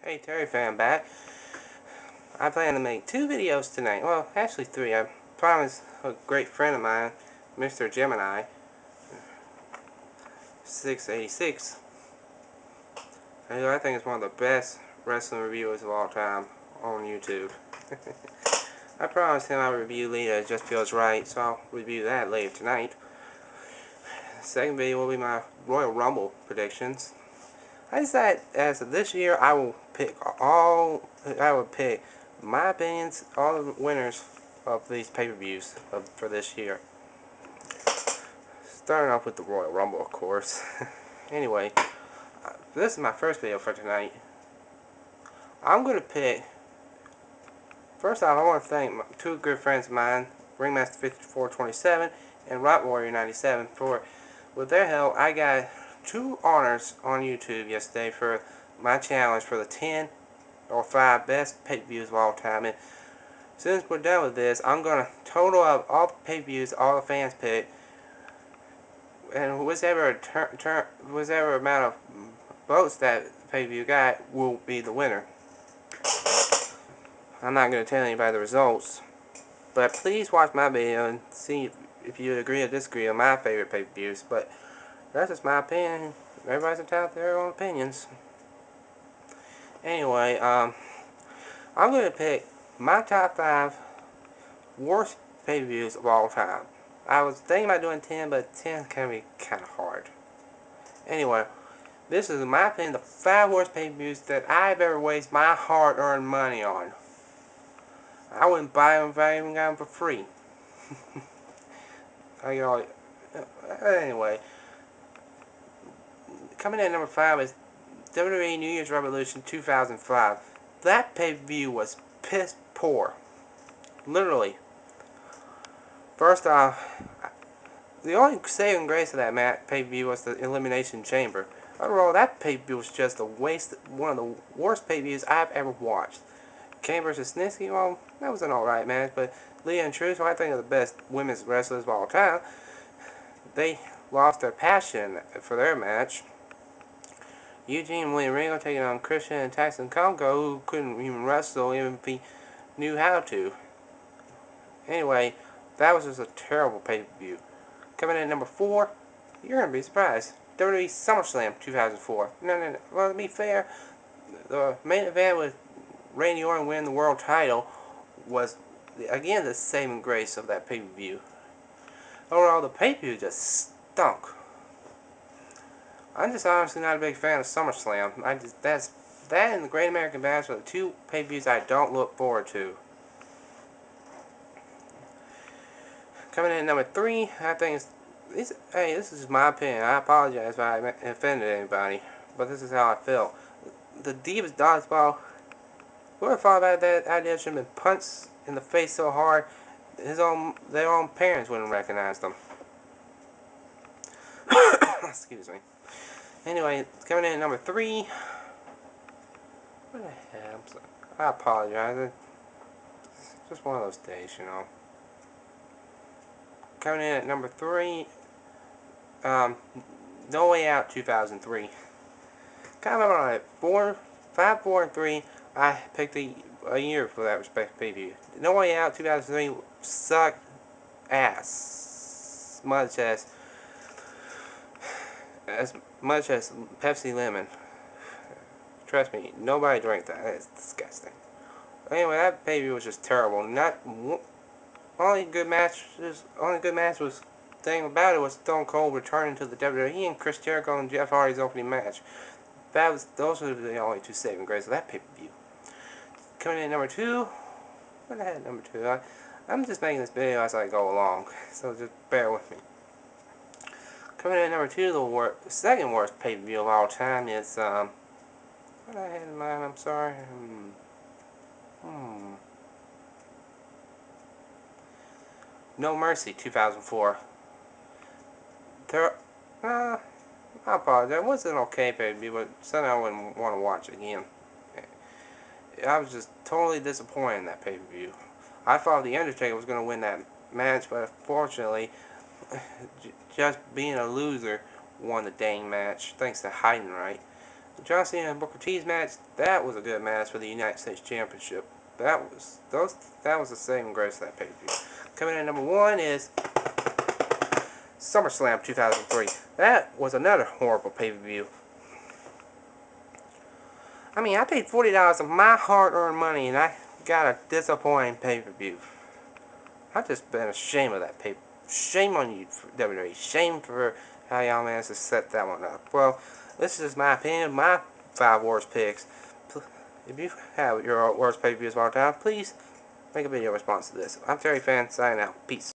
Hey, Terry fan back. I plan to make 2 videos tonight. Well, actually 3. I promised a great friend of mine, Mr. Gemini 686, who I think is one of the best wrestling reviewers of all time on YouTube. I promised him I'll review Lita It Just Feels Right, so I'll review that later tonight. The second video will be my Royal Rumble predictions. I decided as of this year I will pick my opinions, all the winners of these pay-per-views for this year. Starting off with the Royal Rumble, of course. Anyway, this is my first video for tonight. I'm going to pick, first off, I want to thank my 2 good friends of mine, Ringmaster 5427 and Rock Warrior 97, for, with their help, I got 2 honors on YouTube yesterday for my challenge for the 10 or 5 best pay-per-views of all time. And since we're done with this, I'm going to total up all the pay-per-views all the fans picked, and whichever amount of votes that pay-per-view got will be the winner. I'm not going to tell anybody the results, but please watch my video and see if you agree or disagree on my favorite pay-per-views. But that's just my opinion. Everybody's entitled to their own opinions. Anyway, I'm going to pick my top 5 worst pay-per-views of all time. I was thinking about doing 10, but 10 can be kind of hard. Anyway, this is, in my opinion, the 5 worst pay-per-views that I've ever wasted my hard-earned money on. I wouldn't buy them if I even got them for free. Anyway, coming in at number 5 is WWE New Year's Revolution 2005. That pay-per-view was piss poor. Literally. First off, the only saving grace of that pay-per-view was the Elimination Chamber. Overall, that pay-per-view was just a waste, one of the worst pay-per-views I've ever watched. Kane versus Snitsky, well, that was an alright match, but Leah and Trish, who I think are the best women's wrestlers of all time, they lost their passion for their match. Eugene and William Regal taking on Christian and Tyson Congo, who couldn't even wrestle even if he knew how to. Anyway, that was just a terrible pay-per-view. Coming in at number 4, you're going to be surprised. WWE SummerSlam 2004. No. Well, to be fair, the main event with Randy Orton winning the world title was, again, the saving grace of that pay-per-view. Overall, the pay-per-view just stunk. I'm just honestly not a big fan of SummerSlam. That and the Great American Bash are the 2 pay-per-views I don't look forward to. Coming in at number 3, I think this is my opinion. I apologize if I offended anybody, but this is how I feel. The Divas Dodgeball, whoever thought about that idea should have been punched in the face so hard, their own parents wouldn't recognize them. Excuse me. Anyway, coming in at number 3. What the hell? I apologize. It's just one of those days, you know. Coming in at number 3, No Way Out 2003. Kind of on it. 5, 4, and 3. I picked a year for that respective preview. No Way Out 2003 sucked ass. As much as Pepsi Lemon. Trust me, nobody drank that. It's disgusting. Anyway, that pay-per-view was just terrible. Only good match was thing about it was Stone Cold returning to the WWE and Chris Jericho and Jeff Hardy's opening match. Those were the only 2 saving graces of that pay-per-view. Coming in at number 2, what I had number 2? I'm just making this video as I go along, so just bear with me. Coming in at number 2, the second worst pay-per-view of all time is what I had in mind. I'm sorry. No Mercy 2004. I apologize. It was an okay pay-per-view, but something I wouldn't want to watch again. I was just totally disappointed in that pay-per-view. I thought The Undertaker was going to win that match, but unfortunately, just being a loser won the dang match, thanks to Heidenreich. The John Cena and Booker T's match, that was a good match for the United States Championship. That was the saving grace of that pay-per-view. Coming in at number 1 is SummerSlam 2003. That was another horrible pay-per-view. I mean, I paid $40 of my hard-earned money and I got a disappointing pay-per-view. I've just been ashamed of that pay. Shame on you, WWE. Shame for how y'all managed to set that one up. Well, this is my opinion, my 5 worst picks. If you have your worst pay-per-views of all time, please make a video response to this. I'm Terry Fan, signing out. Peace.